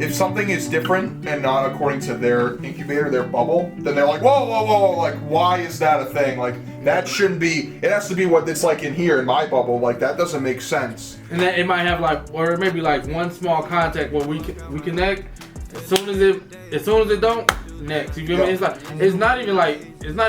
if something is different and not according to their incubator, their bubble, then they're like, whoa, like, why is that a thing? Like, that shouldn't be, it has to be what it's like in here, in my bubble. Like, that doesn't make sense. And that it might have like, or maybe like one small contact where we connect. As soon as it don't, next. You feel me? It's like, it's not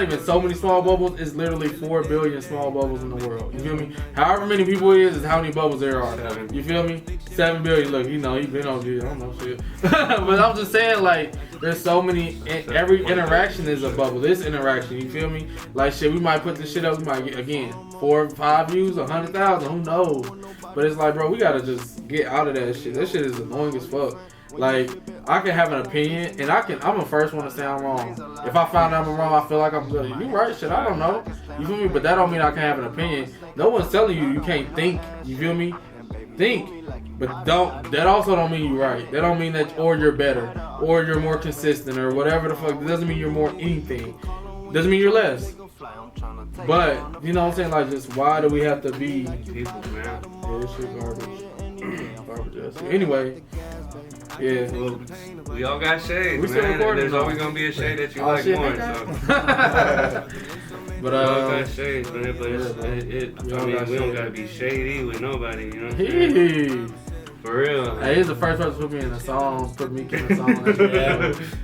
even so many small bubbles. It's literally 4 billion small bubbles in the world. You feel me? However many people it is how many bubbles there are. You feel me? 7 billion. Look, he been on good. I don't know shit. But I'm just saying, like, there's so many. Every interaction is a bubble. This interaction, you feel me? Like, shit, we might put this shit up. We might get, again, 4 or 5 views, 100,000. Who knows? But it's like, bro, we gotta just get out of that shit. That shit is annoying as fuck. Like, I can have an opinion, and I'm the first one to say I'm wrong. If I find out I'm wrong, I feel like I'm good. You right, shit, I don't know. You feel me? But that don't mean I can have an opinion. No one's telling you can't think. You feel me? Think. But that also don't mean you're right. That don't mean that, or you're better, or you're more consistent, or whatever the fuck. It doesn't mean you're more anything. Doesn't mean you're less. But, you know what I'm saying? Like, just why do we have to be people, man? Yeah, this shit garbage. Garbage ass. Anyway. Yeah, well, we all got shades, we still man. recording. There's always gonna be a shade that you like more. So. But we all got shades, man. But we don't gotta be shady with nobody, you know what I'm saying? For real. Hey, he's the first person to put me in a song, put me in a song.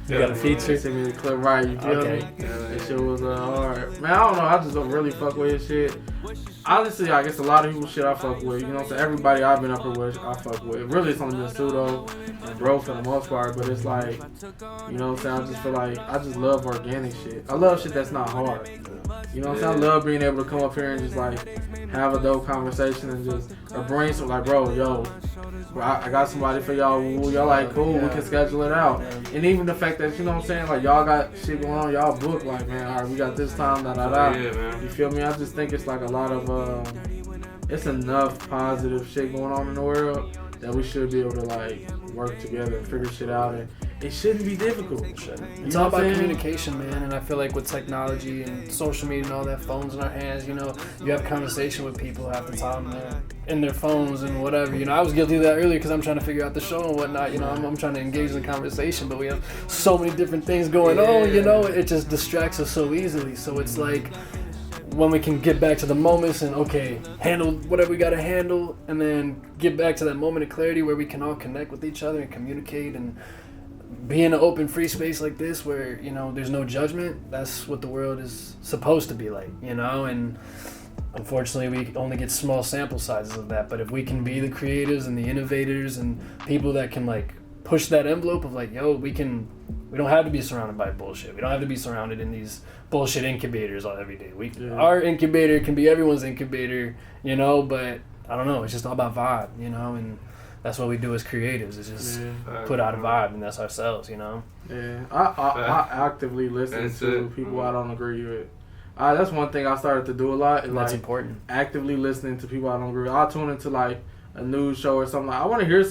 You got a feature? Send me the clip, right? You feel me? That shit was hard. Man, I don't know. I just don't really fuck with his shit. Honestly, I guess a lot of people shit I fuck with. You know what I'm saying? Everybody I've been up here with, I fuck with. Really, it's only been Pseudo and Bro for the most part. But it's like, you know what I'm saying? I just feel like I just love organic shit. I love shit that's not hard. You know what I'm saying? I love being able to come up here and just like have a dope conversation and just brainstorm like, bro, yo, I got somebody for y'all. Y'all like, cool, we can schedule it out. And even the fact that, you know what I'm saying, like y'all got shit going on, y'all book like, man, all right, we got this time, You feel me? I just think it's like a lot of, it's enough positive shit going on in the world that we should be able to like work together and figure shit out, and it shouldn't be difficult. It's all about communication, man, and I feel like with technology and social media and all that, phones in our hands, you know, you have conversation with people half the time in their phones and whatever. You know, I was guilty of that earlier because I'm trying to figure out the show and whatnot. You know, I'm trying to engage in the conversation, but we have so many different things going on. You know, it just distracts us so easily. So it's like, when we can get back to the moments and handle whatever we gotta handle, and then get back to that moment of clarity where we can all connect with each other and communicate and be in an open free space like this where, you know, there's no judgment. That's what the world is supposed to be like, you know, and unfortunately we only get small sample sizes of that. But if we can be the creatives and the innovators and people that can like push that envelope of like, yo, we don't have to be surrounded by bullshit. We don't have to be surrounded in these bullshit incubators all every day. Our incubator can be everyone's incubator, you know, but I don't know, it's just all about vibe, you know, and that's what we do as creatives, is just put out a vibe, and that's ourselves, you know. Yeah, I actively listen to people I don't agree with. That's one thing I started to do a lot. And that's like, important. Actively listening to people I don't agree with. I'll tune into like a news show or something. Like, I want to hear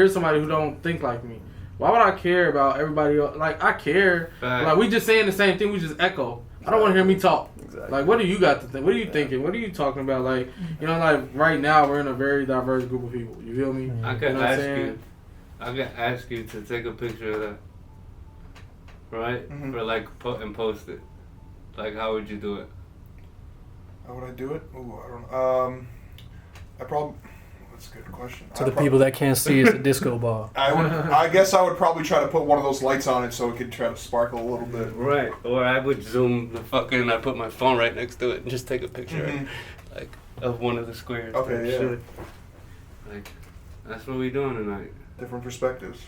somebody who don't think like me. Why would I care about everybody else? Like, I care. Like, we just saying the same thing. We just echo. I don't want to hear me talk. Exactly. Like, what do you got to think? What are you thinking? What are you talking about? Like, you know, like right now we're in a very diverse group of people. You feel me? I could ask you to take a picture of that, right? Mm-hmm. Or like and post it. Like, how would you do it? How would I do it? Ooh, I don't know. That's a good question. To the people that can't see, it's a disco ball. I guess I would probably try to put one of those lights on it so it could try to sparkle a little bit. Right. Or I would zoom I put my phone right next to it and just take a picture like of one of the squares. Okay, yeah. Shit. Like, that's what we doing tonight. Different perspectives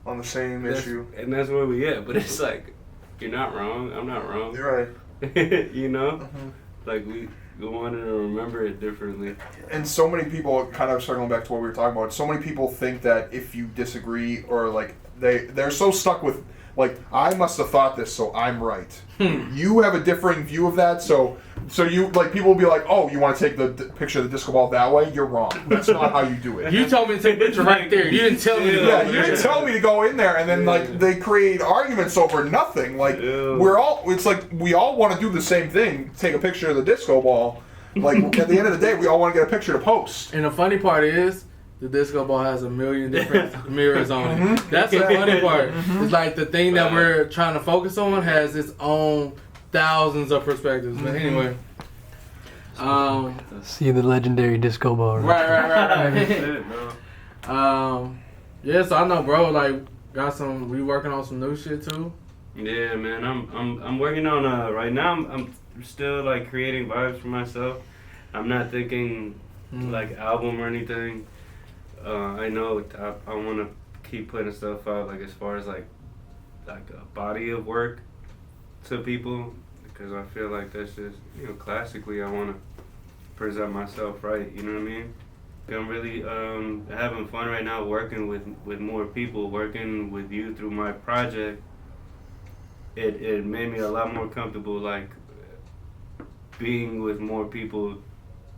on the same issue. And that's where we at. But it's like, you're not wrong, I'm not wrong. You're right. You know? Mm-hmm. Like, we wanted to remember it differently. And so many people, kind of circling back to what we were talking about, so many people think that if you disagree, or like they're so stuck with like, I must have thought this, so I'm right. You have a different view of that, so you, like, people will be like, oh, you want to take the picture of the disco ball that way? You're wrong. That's not how you do it. You told me to take a picture right there. You didn't tell me to go you didn't tell me to go in there, and then like they create arguments over nothing. Like, it's like we all want to do the same thing, take a picture of the disco ball. Like, at the end of the day, we all want to get a picture to post. And the funny part is, the disco ball has a million different mirrors on it. That's the funny part. It's like the thing that we're trying to focus on has its own thousands of perspectives. But anyway. See the legendary disco ball. Right. Yeah, so I know, bro, like, we working on some new shit too. Yeah, man, I'm working on right now. I'm still like creating vibes for myself. I'm not thinking like album or anything. I know I want to keep putting stuff out, like as far as like a body of work to people, because I feel like that's just, you know, classically I want to present myself right. You know what I mean? I'm really having fun right now working with more people, working with you through my project. It made me a lot more comfortable, like being with more people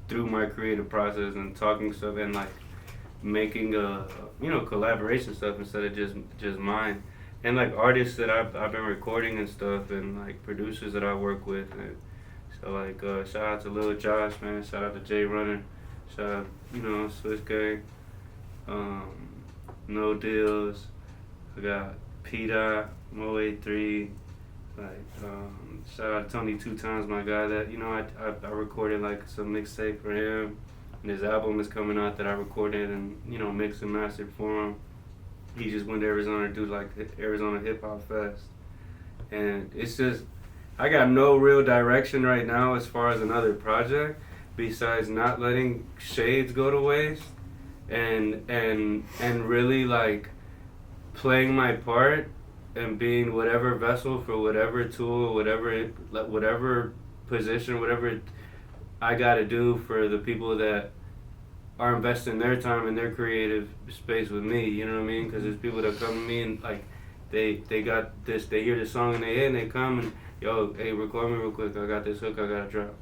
through my creative process and talking stuff and like making collaboration stuff instead of just mine. And like artists that I've been recording and stuff, and like producers that I work with. And so like shout out to Lil Josh, man. Shout out to Jay Runner. Shout out, Swiss Gang. No Deals. I got P-Dot, Mo83. Like, shout out to Tony 2 Times, my guy that, I recorded like some mixtape for him. And his album is coming out that I recorded and, mixed and mastered for him. He just went to Arizona to do like Arizona Hip Hop Fest. And it's just, I got no real direction right now as far as another project besides not letting shades go to waste and really like playing my part and being whatever vessel for whatever tool, whatever position, whatever I gotta do for the people that are investing their time in their creative space with me, you know what I mean? Because there's people that come to me and like they got this, they hear the song in their head and they come and, yo, hey, record me real quick, I got this hook I gotta drop.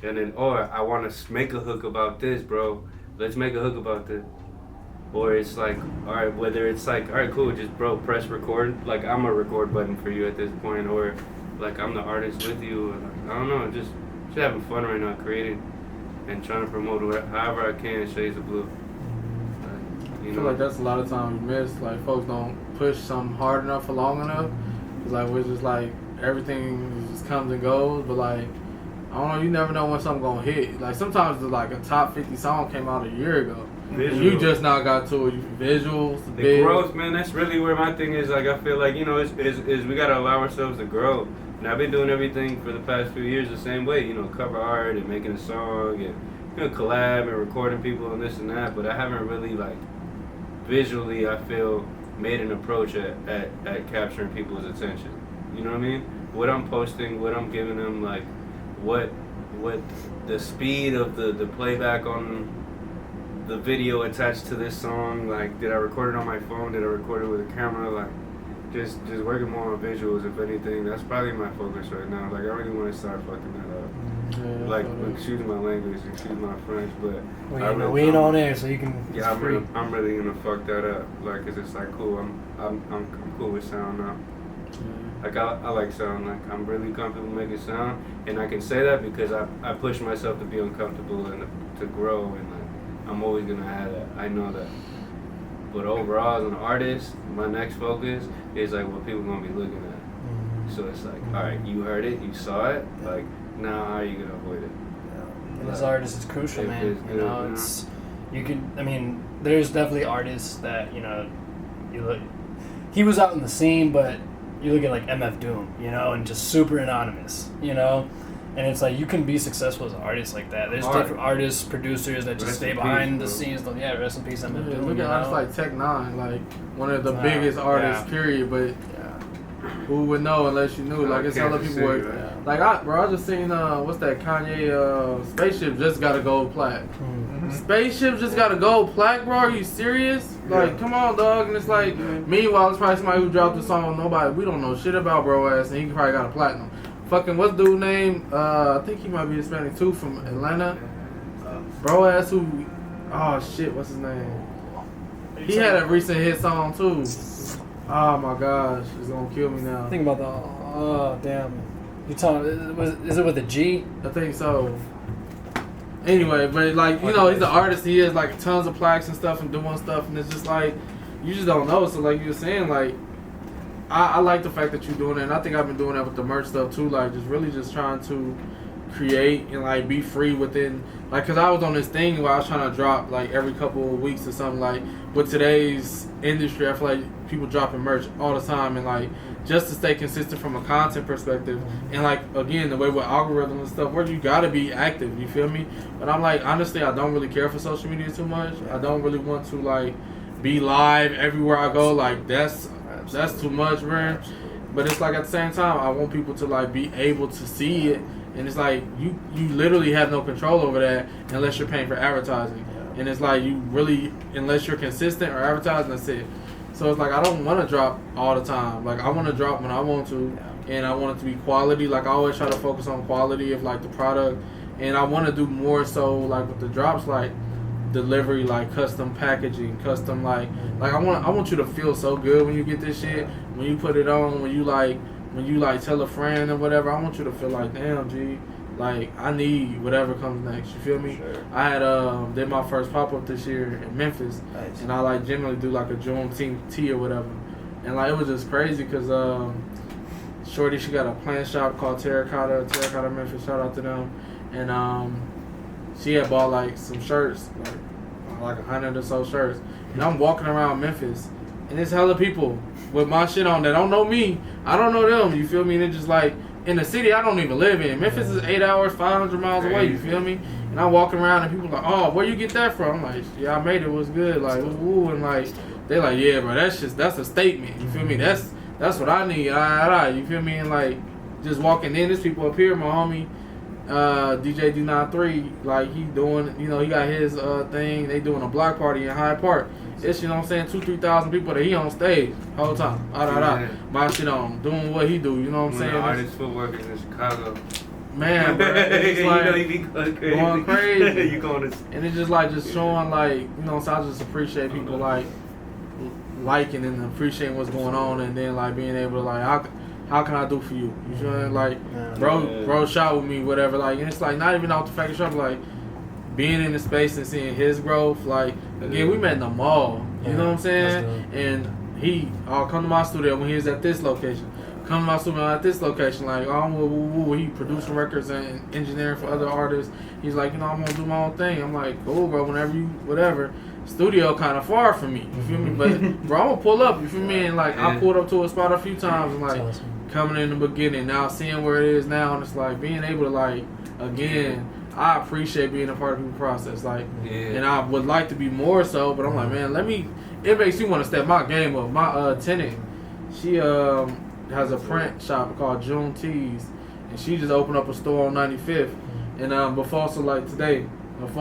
And then, I want to make a hook about this, bro. Let's make a hook about this. Or it's like, all right, whether it's like, all right, cool, just, bro, press record. Like, I'm a record button for you at this point. Or, like, I'm the artist with you. Or, like, I don't know, just having fun right now, creating and trying to promote however I can Shades of Blue. I feel like that's a lot of times we miss. Like, folks don't push something hard enough for long enough. It's like, we're just like, everything just comes and goes. But, like, I don't know, you never know when something gonna hit. Like sometimes like a top 50 song came out a year ago. You just now got to it. Visuals, the growth, man, that's really where my thing is. Like I feel like, is we gotta allow ourselves to grow. And I've been doing everything for the past few years the same way, cover art and making a song and collab and recording people and this and that, but I haven't really like visually, I feel, made an approach at capturing people's attention. You know what I mean? What I'm posting, what I'm giving them, like what the speed of the playback on the video attached to this song, like did I record it on my phone, did I record it with a camera, like just working more on visuals. If anything, that's probably my focus right now. Like I really want to start fucking that up. Yeah, like excuse my language, excuse my French, but well, we ain't on air, so you can. Yeah, I'm really gonna fuck that up. Like, 'cause it's like cool. I'm cool with sound now. Like I like sound, like I'm really comfortable making sound, and I can say that because I push myself to be uncomfortable and to grow, and like I'm always gonna have that. I know that. But overall, as an artist, my next focus is like what people gonna be looking at. So it's like, all right, you heard it, you saw it, like now how are you gonna avoid it? Yeah. And as artists, it's crucial, man. It's you can. I mean, there's definitely artists that you look. He was out in the scene, but you look at like MF Doom, and just super anonymous, and it's like you can be successful as an artist like that. There's different artists, producers that just stay behind the scenes. Yeah, rest in peace, MF Doom. Look at artists like Tech Nine, like one of the biggest artists, period. But who would know unless you knew? Like it's other people. Like I just seen what's that Kanye Spaceship just got a gold plaque. Spaceship just got a gold plaque, bro. Are you serious? Like, come on, dog. And it's like, meanwhile, it's probably somebody who dropped a song we don't know shit about, bro ass, and he probably got a platinum. Fucking what's dude name? I think he might be Hispanic too, from Atlanta. Bro ass who? Oh shit, what's his name? He had a recent hit song too. Oh my gosh, it's gonna kill me now. Think about damn. You talking? Is it with a G? I think so. Anyway, but like, you know, he's an artist. He has like tons of plaques and stuff and doing stuff, and it's just like you just don't know. So like you were saying, like I like the fact that you're doing it, and I think I've been doing that with the merch stuff too. Like just really just trying to create and like be free within, like, cause I was on this thing where I was trying to drop like every couple of weeks or something. Like with today's industry, I feel like people dropping merch all the time, and like just to stay consistent from a content perspective, and like again the way with algorithms and stuff, where you gotta be active. You feel me? But I'm like, honestly, I don't really care for social media too much. I don't really want to like be live everywhere I go. Like that's too much, man. But it's like at the same time, I want people to like be able to see it. And it's like you literally have no control over that unless you're paying for advertising. And it's like you really, unless you're consistent or advertising, that's it. So it's like I don't want to drop all the time. Like I want to drop when I want to, and I want it to be quality. Like I always try to focus on quality of like the product, and I want to do more so like with the drops, like delivery, like custom packaging, custom like I want you to feel so good when you get this shit, when you put it on, when you tell a friend or whatever. I want you to feel like, damn, G, like I need whatever comes next. You feel me? Sure. I had did my first pop up this year in Memphis, Nice. and I like generally do like a Juneteenth tea or whatever, and like it was just crazy because Shorty, she got a plant shop called Terracotta Memphis. Shout out to them, and she had bought like some shirts, like 100 or so shirts, and I'm walking around Memphis, and there's hella people with my shit on that don't know me. I don't know them. You feel me? And it's just like in the city I don't even live in. Memphis is 8 hours, 500 miles away. You feel me? And I'm walking around and people like, oh, where you get that from? I'm like, yeah, I made it. Was good. Like, ooh, and like they like, yeah, bro, that's a statement. You feel me? That's what I need. You feel me? And like just walking in, there's people up here. My homie DJ D93, like he doing, you know, he got his thing. They doing a block party in Hyde Park. It's, you know what I'm saying, 2,000-3,000 people that he on stage whole time. My shit on, doing what he do, you know what I'm saying? Artist footwork in Chicago. Man, bro, it's like, you know, you be going crazy. Going crazy. You going to... And it's just like just showing like, you know, so I just appreciate people like liking and appreciating what's going on, and then like being able to like, how can I do for you? You feel me? Like, bro shot with me, whatever. Like, and it's like not even off the fact of shop, like being in the space and seeing his growth. Like, again, we met in the mall. You know what I'm saying? And he come to my studio when he was at this location. Come to my studio at this location. Like, he producing records and engineering for other artists. He's like, you know, I'm gonna do my own thing. I'm like, cool, bro. Whenever you, whatever. Studio kind of far from me. You feel me? But bro, I'm gonna pull up. You feel me? And like, I pulled up to a spot a few times and like. Coming in the beginning, now seeing where it is now, and it's like being able to like, again, I appreciate being a part of the process, like, and I would like to be more so, but I'm like, man, it makes me want to step my game up. My tenant, she has a print shop called June Tees, and she just opened up a store on 95th, and before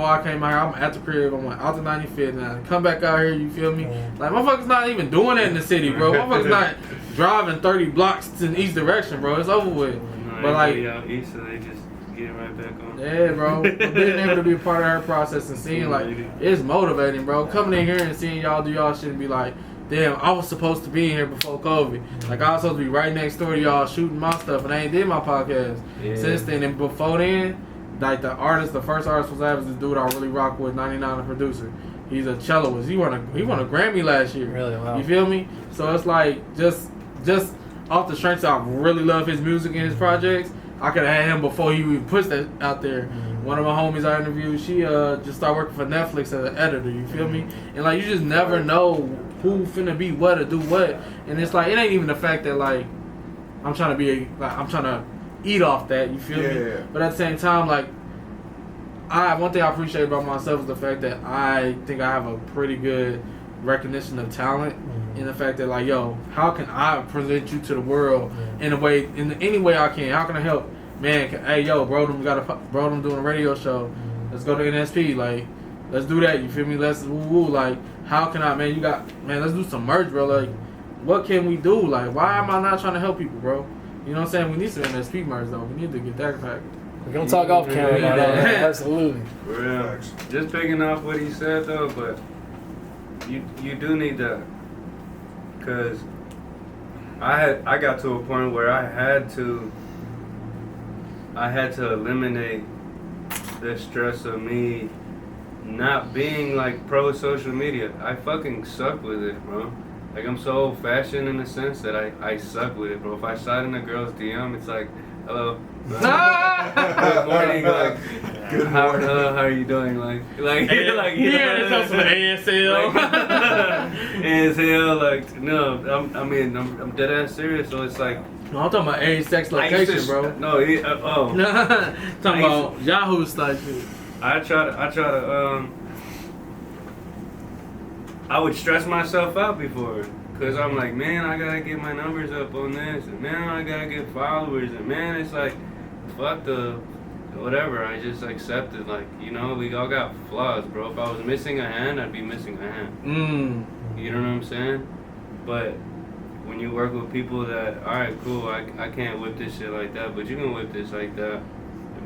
I came out here, I'm at the crib, I'm like, out to 95th, and I come back out here, you feel me? Like, motherfuckers not even doing that in the city, bro. Motherfuckers not driving 30 blocks in each direction, bro. It's over with. No, but like, out east, so they just get right back on. Yeah, bro. But being able to be a part of her process and seeing, like, it's motivating, bro. Coming in here and seeing y'all do y'all shit and be like, damn, I was supposed to be in here before COVID. Like, I was supposed to be right next door to y'all shooting my stuff, and I ain't did my podcast since then. And before then, like, the first artist was this dude I really rock with, 99, the producer. He's a celloist. He won a Grammy last year. Really? Wow. You feel me? So it's like, just off the strength, I really love his music and his projects. I could have had him before he even pushed that out there. One of my homies I interviewed, she just started working for Netflix as an editor. You feel me? And like, you just never know who finna be what or do what. And it's like, it ain't even the fact that like I'm trying to eat off that. You feel me? Yeah. But at the same time, like, one thing I appreciate about myself is the fact that I think I have a pretty good recognition of talent, in the fact that like, yo, how can I present you to the world in any way I can? How can I help? Man, hey, yo, bro, them doing a radio show. Let's go to NSP. Like, let's do that. You feel me? Let's like, how can I? Let's do some merch, bro. Like, what can we do? Like, why am I not trying to help people, bro? You know what I'm saying? We need some NSP merch though. We need to get that package. We're gonna talk off camera about that. Absolutely. For real. Just picking off what he said though, but you do need that, cause I got to a point where I had to eliminate the stress of me not being like pro social media. I fucking suck with it, bro. Like I'm so old fashioned in the sense that I suck with it, bro. If I slide in a girl's DM, it's like, hello. Good morning, like Good morning. how are you doing? Like you Yeah, it's also ASL. ASL, like no, I'm dead ass serious. So it's like No, I'm talking about age, sex, location, bro. No, Talking about Yahoo style shit. I try to I would stress myself out before, cause I'm like, man, I gotta get my numbers up on this, and man, I gotta get followers, and man, it's like, fuck the whatever. I just accepted, like, you know, we all got flaws, bro. If I was missing a hand, I'd be missing a hand. You know what I'm saying? But when you work with people that, all right, cool, I can't whip this shit like that, but you can whip this like that.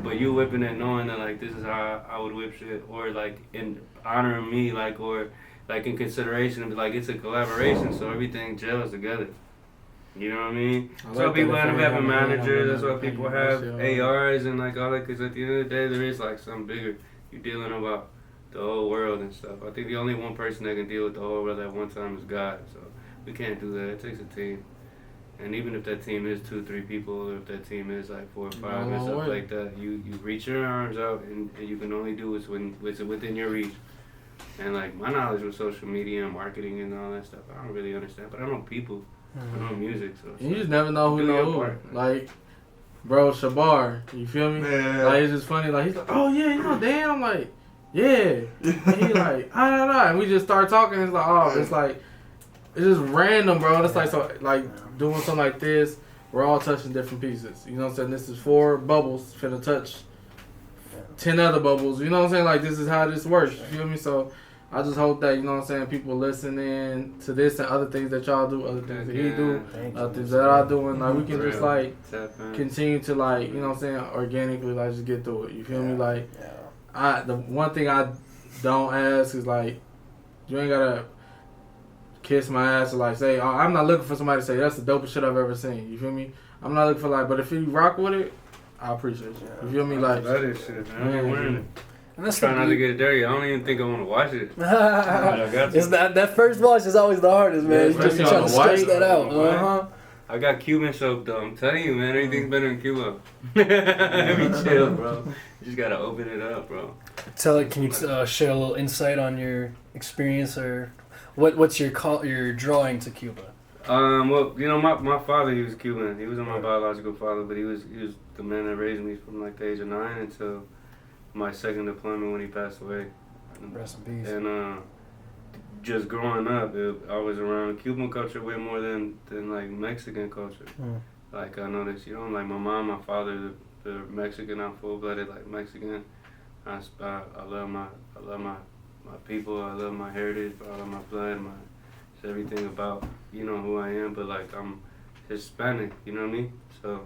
But you whipping it knowing that, like, this is how I would whip shit, or, like, in honoring me, like, or, like, in consideration, like, it's a collaboration, so everything gels together. You know what I mean? So people end up having managers, that's why people have ARs and, like, all that, because at the end of the day, there is, like, something bigger. You're dealing about the whole world and stuff. I think the only one person that can deal with the whole world at one time is God, so we can't do that. It takes a team. And even if that team is 2-3 people, or if that team is like 4 or 5 and stuff like that, you reach your arms out and you can only do what's within your reach. And like my knowledge with social media and marketing and all that stuff, I don't really understand. But I know people, I know music, so you just never know who knows who. Like, bro, Shabar, you feel me? Yeah. Like it's just funny. Like he's like, oh yeah, you know, damn. I'm like, yeah. And he like, and we just start talking. It's like, oh, it's like. It's just random, bro. It's like so, like doing something like this. We're all touching different pieces. You know what I'm saying? This is 4 bubbles finna touch 10 other bubbles. You know what I'm saying? Like this is how this works. You feel me? So I just hope that, you know what I'm saying, people listening to this and other things that y'all do, other things that he do, other things that I do, and like we can just like continue to like, you know what I'm saying, organically like just get through it. You feel me? Like the one thing I don't ask is like you ain't gotta kiss my ass or like say, oh, I'm not looking for somebody to say that's the dopest shit I've ever seen. You feel me? I'm not looking for like, but if you rock with it, I appreciate you. You feel me? Like, I love this shit, man. I ain't wearing it. And that's try not to get it dirty. I don't even think I want to watch it. It's that first watch is always the hardest, man. You just trying to stretch that out. I got Cuban soap though. I'm telling you, man, everything's better in Cuba. Be chill, bro. You just gotta open it up, bro. Can you share a little insight on your experience or what's your drawing to Cuba? Well, you know, my father, he was Cuban. He wasn't my biological father, but he was the man that raised me from like the age of 9 until my second deployment when he passed away. Rest in peace. And just growing up, I was around Cuban culture way more than like Mexican culture. Like I noticed, you know, like my mom, my father, they're Mexican. I'm full-blooded like Mexican. I love my people. I love my heritage. I love my blood. It's everything about, you know, who I am. But like I'm Hispanic. You know what I mean? So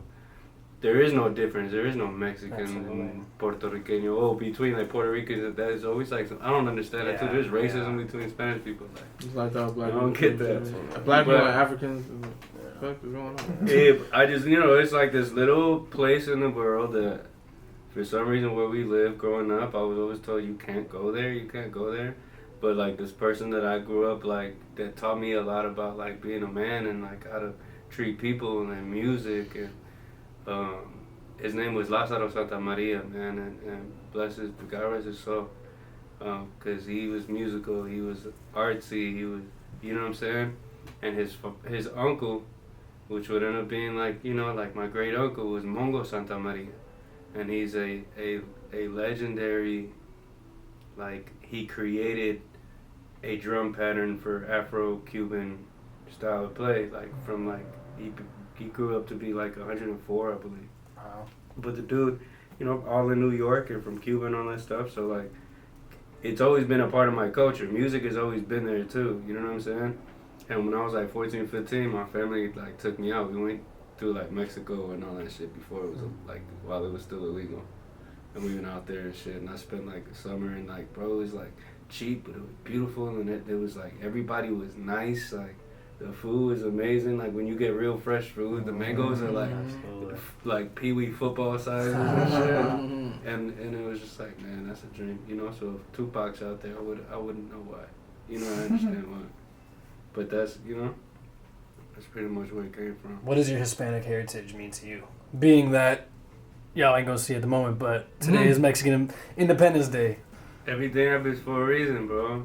there is no difference. There is no Mexican and Puerto Rican. Oh, between like Puerto Ricans, that is always like I don't understand that too. There's racism between Spanish people. Like, it's like that black. I don't get that. Black people and Africans. What the fuck is going on? Yeah, I just, you know, it's like this little place in the world that, for some reason, where we live, growing up, I was always told you can't go there. You can't go there. But like this person that I grew up like that taught me a lot about like being a man and like how to treat people and music and. His name was Lázaro Santa Maria, man, and bless his, God rest his soul, because he was musical, he was artsy, he was, you know what I'm saying, and his uncle, which would end up being like, you know, like my great uncle was Mongo Santa Maria, and he's a legendary, like he created a drum pattern for Afro-Cuban style of play, like from like he grew up to be like 104, I believe. Wow. But the dude, you know, all in New York and from Cuba and all that stuff. So like, it's always been a part of my culture. Music has always been there too. You know what I'm saying? And when I was like 14, 15, my family like took me out. We went through like Mexico and all that shit before it was like while it was still illegal. And we went out there and shit. And I spent like the summer and like, bro, it was like cheap, but it was beautiful. And it was like everybody was nice. Like The food is amazing. Like when you get real fresh food, the mangoes are like pee-wee football sizes and shit. And it was just like, man, that's a dream. You know, so if Tupac's out there, I wouldn't know why. You know, I understand why. But that's, you know, that's pretty much where it came from. What does your Hispanic heritage mean to you? Being that y'all ain't gonna see it at the moment, but today is Mexican Independence Day. Everything happens for a reason, bro.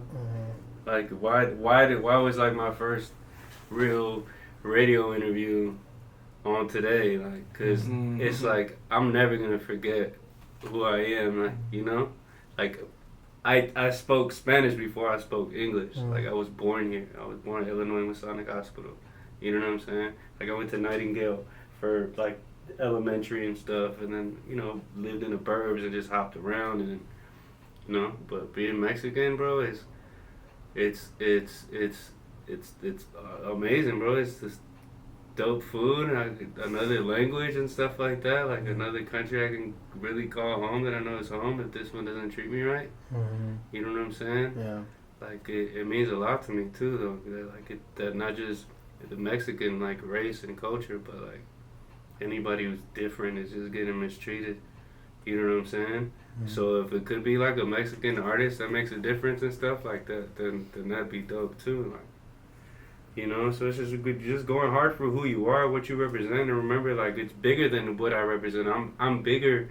Like why was like my first real radio interview on today? Like, cause it's like I'm never gonna forget who I am. Like, you know, like I spoke Spanish before I spoke English. Like I was born here. I was born at Illinois Masonic Hospital. You know what I'm saying? Like I went to Nightingale for like elementary and stuff, and then, you know, lived in the burbs and just hopped around, and, you know, but being Mexican, bro, it's amazing, bro. It's just dope food, another language and stuff like that, like another country I can really call home that I know is home if this one doesn't treat me right. You know what I'm saying? Yeah. Like it means a lot to me too, though. That, like that not just the Mexican like race and culture, but like anybody who's different is just getting mistreated. You know what I'm saying? So if it could be like a Mexican artist that makes a difference and stuff like that, then that'd be dope too. Like, you know, so it's just going hard for who you are, what you represent, and remember, like, it's bigger than what I represent. I'm bigger,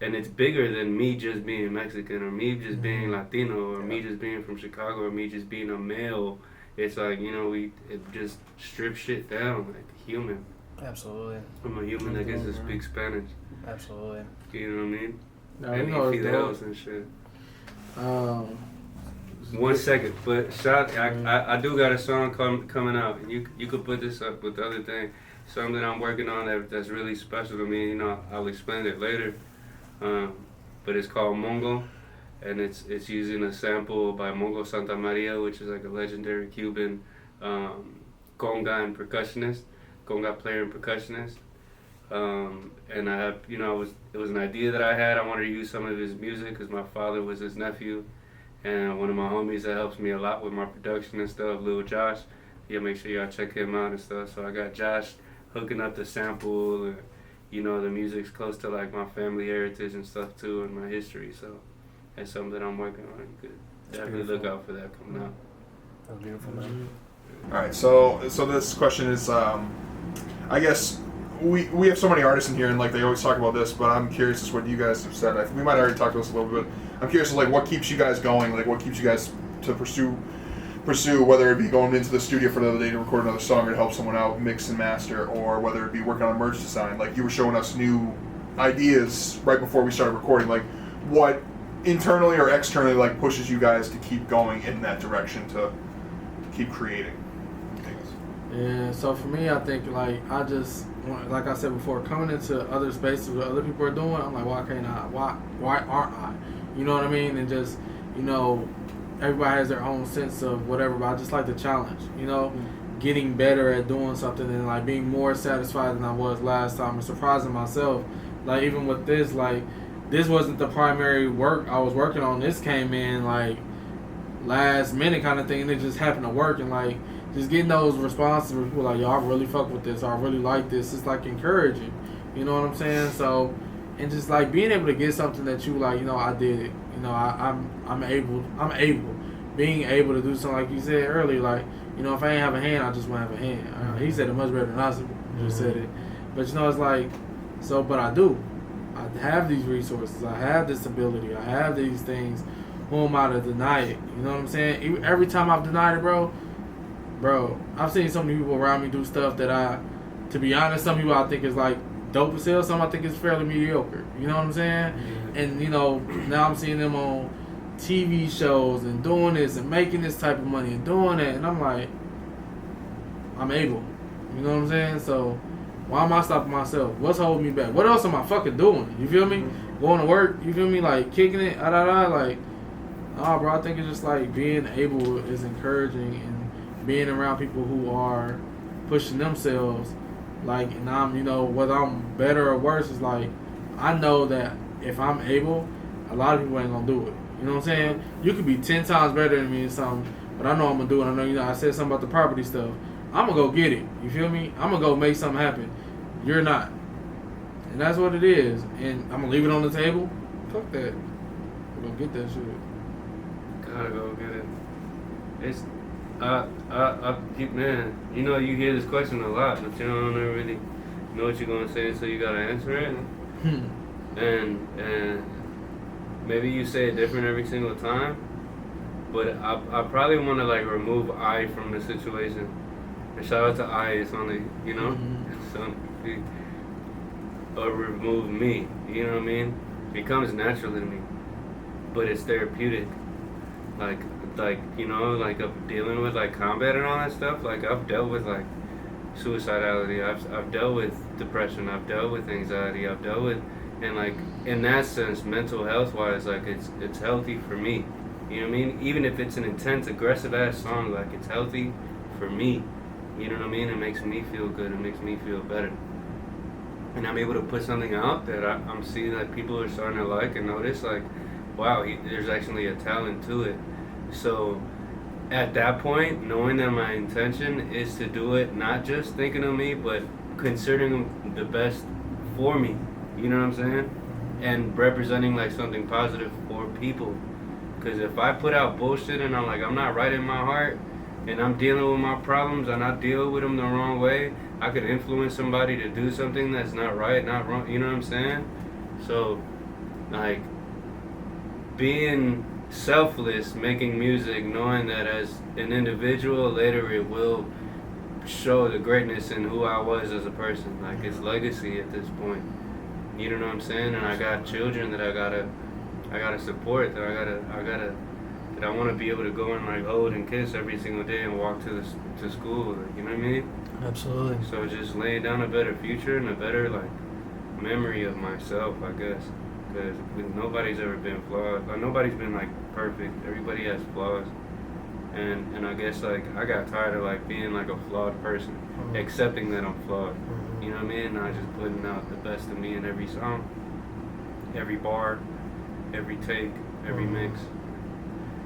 and it's bigger than me just being Mexican, or me just being Latino, or me just being from Chicago, or me just being a male. It's like, you know, it just strips shit down, like human. Absolutely. I'm a human that gets to speak Spanish. Absolutely. You know what I mean? No, And you know eat it's Fidelis dope. and shit. 1 second, but I do got a song coming out, and you could put this up with the other thing, something that I'm working on that's really special to me. You know, I'll explain it later, but it's called Mongo, and it's using a sample by Mongo Santa Maria, which is like a legendary Cuban conga and percussionist, conga player and percussionist. And I have, you know, it was an idea that I had. I wanted to use some of his music because my father was his nephew, and one of my homies that helps me a lot with my production and stuff, Lil Josh. Yeah, make sure y'all check him out and stuff. So I got Josh hooking up the sample, and, you know, the music's close to like my family heritage and stuff too, and my history. So that's something that I'm working on. You could definitely look out for that coming out. That's beautiful, man. All right, so this question is, I guess we have so many artists in here, and like they always talk about this, but I'm curious as to what you guys have said. We might already talked about this a little bit. I'm curious as like what keeps you guys going, like what keeps you guys to pursue, whether it be going into the studio for another day to record another song or to help someone out mix and master, or whether it be working on merch design. Like you were showing us new ideas right before we started recording. Like what internally or externally like pushes you guys to keep going in that direction to keep creating things? Yeah, so for me, I think like like I said before, coming into other spaces where other people are doing, I'm like, why can't I? Why aren't I? You know what I mean? And just, you know, everybody has their own sense of whatever, but I just like the challenge, you know, getting better at doing something and like being more satisfied than I was last time and surprising myself. Like even with this, like this wasn't the primary work I was working on. This came in like last minute kind of thing, and it just happened to work. And like just getting those responses where people are like, yo, I really fuck with this, or I really like this. It's like encouraging, you know what I'm saying? So, and just like being able to get something that you like, you know, I did it. You know, I'm able. Being able to do something like you said earlier, like, you know, if I ain't have a hand, I just won't have a hand. He said it much better than I just said it. But you know, it's like, so, but I do. I have these resources. I have this ability. I have these things. Who am I to deny it? You know what I'm saying? Every time I've denied it, bro, I've seen so many people around me do stuff that to be honest, some people I think is like dope as hell. Some I think is fairly mediocre. You know what I'm saying? And you know, now I'm seeing them on TV shows and doing this and making this type of money and doing that, and I'm like, I'm able. You know what I'm saying? So why am I stopping myself? What's holding me back? What else am I fucking doing? You feel me? Going to work, you feel me? Like kicking it, like, nah, bro, I think it's just like being able is encouraging, and being around people who are pushing themselves, like, and I'm, you know, whether I'm better or worse, is like, I know that if I'm able, a lot of people ain't gonna do it. You know what I'm saying? You could be 10 times better than me in something, but I know I'm gonna do it. I know, you know, I said something about the property stuff. I'm gonna go get it. You feel me? I'm gonna go make something happen. You're not. And that's what it is. And I'm gonna leave it on the table. Fuck that. Go get that shit. Gotta go get it. It's, man, you know, you hear this question a lot, but you don't really know what you're gonna say until you gotta answer it. And maybe you say it different every single time, but I probably want to like remove I from the situation. And shout out to I, it's only, you know, or remove me, you know what I mean? It comes naturally to me, but it's therapeutic. Like you know, like I'm dealing with like combat and all that stuff. Like I've dealt with like suicidality. I've dealt with depression. I've dealt with anxiety. I've dealt with, and like in that sense, mental health wise, like it's healthy for me. You know what I mean? Even if it's an intense, aggressive ass song, like it's healthy for me. You know what I mean? It makes me feel good. It makes me feel better. And I'm able to put something out that I'm seeing that people are starting to like and notice. Like, wow, there's actually a talent to it. So at that point, knowing that my intention is to do it, not just thinking of me, but considering the best for me, you know what I'm saying? And representing like something positive for people. Because if I put out bullshit and I'm like, I'm not right in my heart, and I'm dealing with my problems and I deal with them the wrong way, I could influence somebody to do something that's not right, not wrong, you know what I'm saying? So, like, being selfless, making music, knowing that as an individual, later it will show the greatness in who I was as a person. Like, it's legacy at this point. You know what I'm saying? And I got children that I gotta support, that I want to be able to go and like hold and kiss every single day and walk to school. Like, you know what I mean? Absolutely. So just laying down a better future and a better like memory of myself, I guess. Because nobody's ever been flawed. Like, nobody's been like perfect. Everybody has flaws. And I guess like I got tired of like being like a flawed person, accepting that I'm flawed. You know what I mean? Not just putting out the best of me in every song, every bar, every take, every mix.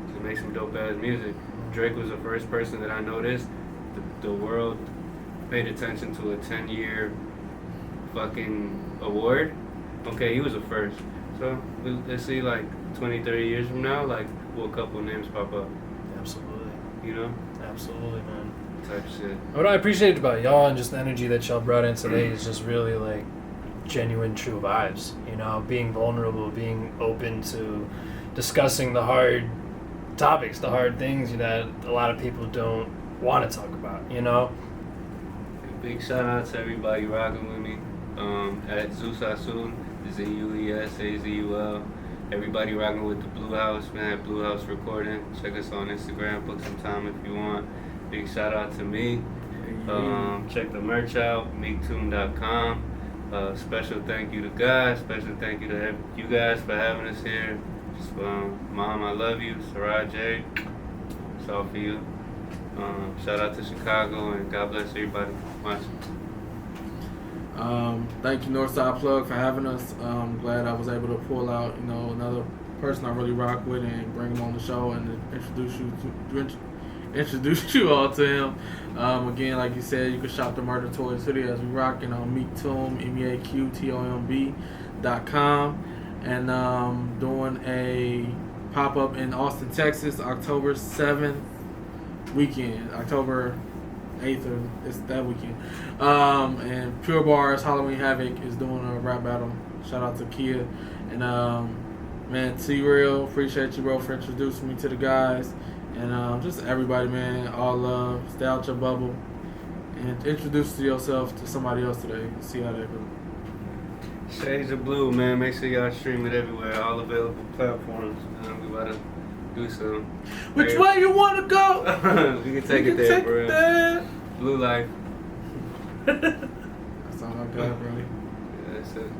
To make some dope ass music. Drake was the first person that I noticed the world paid attention to a 10-year fucking award. Okay, he was the first. So let's see, like 20, 30 years from now, like will a couple names pop up? Absolutely. You know? Absolutely, man. Type shit. What I appreciate about y'all and just the energy that y'all brought in today is just really like genuine, true vibes. You know, being vulnerable, being open to discussing the hard topics, the hard things that a lot of people don't want to talk about, you know? Big shout out to everybody rocking with me at Zues, ZEUS, everybody rocking with the Blue House, man. Blue House Recording. Check us on Instagram, book some time if you want. Big shout out to me. Check the merch out, MEAQtune.com. Special thank you to God. Special thank you to you guys for having us here. Mom, I love you. Sarai J. It's all for you. Shout out to Chicago and God bless everybody watching. Thank you, Northside Plug, for having us. I'm glad I was able to pull out, another person I really rock with and bring him on the show and introduce you all to him. Again, like you said, you can shop the Murder Toys hoodie as we rocking on MEAQtune, MEAQTOMB.com, and doing a pop-up in Austin, Texas, October 7th weekend, October 8th, or it's that weekend. And Pure Bars Halloween Havoc is doing a rap battle. Shout out to Kia. And man, T-Real, appreciate you, bro, for introducing me to the guys. And just everybody, man, all love. Stay out your bubble. And introduce yourself to somebody else today. See how that goes. Shades of Blue, man. Make sure y'all stream it everywhere. All available platforms. We about to do some. Which way you want to go? We can take it there, bro. Blue Life. That's all I got, bro. Yeah, that's it.